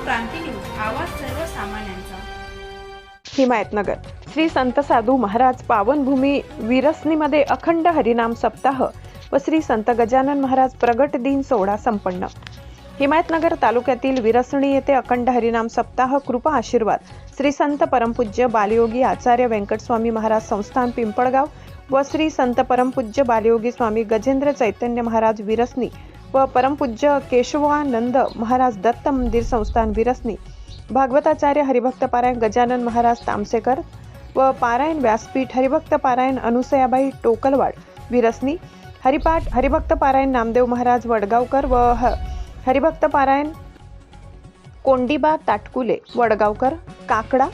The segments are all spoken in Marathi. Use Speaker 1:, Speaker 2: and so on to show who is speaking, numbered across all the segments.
Speaker 1: क्रांती न्यूज, आवाज सर्वसामान्यांचा।
Speaker 2: हिमायतनगर श्री संत साधू महाराज पावनभूमी विरसनीमध्ये अखंड हरिनाम सप्ताह व श्री संत गजानन महाराज प्रगट दिन सोहळा संपन्न। हिमायतनगर तालुक्यातील विरसणी येथे अखंड हरिनाम सप्ताह कृपा आशीर्वाद श्री संत परमपूज्य बालयोगी आचार्य वेंकटस्वामी महाराज संस्थान पिंपळगाव व श्री संत परमपूज्य बालयोगी स्वामी गजेंद्र चैतन्य महाराज विरसनी व परमपूज्य केशवानंद महाराज दत्त मंदिर संस्थान विरसनी, भागवताचार्य हरिभक्त पारायण गजानन महाराज तामसेकर व पारायण व्यासपीठ हरिभक्त पारायण अनुसयाबाई टोकलवाड विरसनी, हरिपाठ हरिभक्त पारायण नामदेव महाराज वडगावकर व हरिभक्त पारायण कोंडीबा ताटकुले वडगावकर काकडा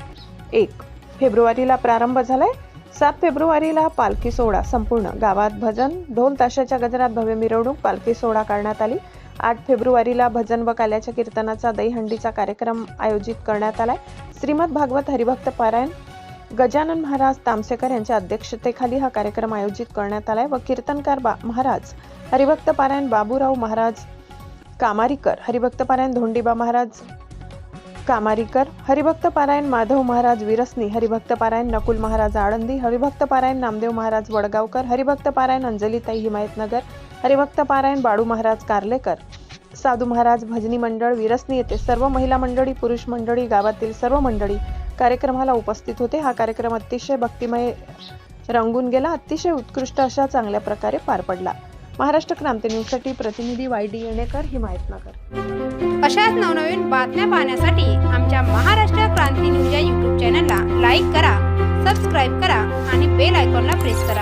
Speaker 2: 1 फेब्रुवारीला प्रारंभ झालाय। 7 फेब्रुवारीला पालखी सोहळा संपूर्ण गावात भजन ढोल ताशाच्या गजरात भव्य मिरवणूक पालखी सोहळा करण्यात आली। 8 फेब्रुवारीला भजन व काल्याच्या कीर्तनाचा दहीहंडीचा कार्यक्रम आयोजित करण्यात आलाय। श्रीमद भागवत हरिभक्त पारायण गजानन महाराज तामसेकर यांच्या अध्यक्षतेखाली हा कार्यक्रम आयोजित करण्यात आलाय व कीर्तनकार महाराज हरिभक्त पारायण बाबूराव महाराज कामारीकर, हरिभक्त पारायण धोंडीबा महाराज कामारीकर, हरिभक्त पारायण माधव महाराज विरसनी, हरिभक्त पारायण नकुल महाराज आळंदी, हरिभक्त पारायण नामदेव महाराज वडगावकर, हरिभक्त पारायण अंजलीताई हिमायतनगर, हरिभक्त पारायण बाळू महाराज कारलेकर, साधू महाराज भजनी मंडळ विरसनी येथे सर्व महिला मंडळी पुरुष मंडळी गावातील सर्व मंडळी कार्यक्रमाला उपस्थित होते। हा कार्यक्रम अतिशय भक्तिमय रंगून गेला, अतिशय उत्कृष्ट अशा चांगल्या प्रकारे पार पडला। महाराष्ट्र क्रांती न्यूज साठी प्रतिनिधी YD येणेकर, हिमायतनगर।
Speaker 1: अशाच नवनवीन बातम्या पाहण्यासाठी आमच्या महाराष्ट्र क्रांती न्यूज या YouTube चॅनलला लाईक करा, सबस्क्राईब करा आणि बेल आयकॉनला प्रेस करा।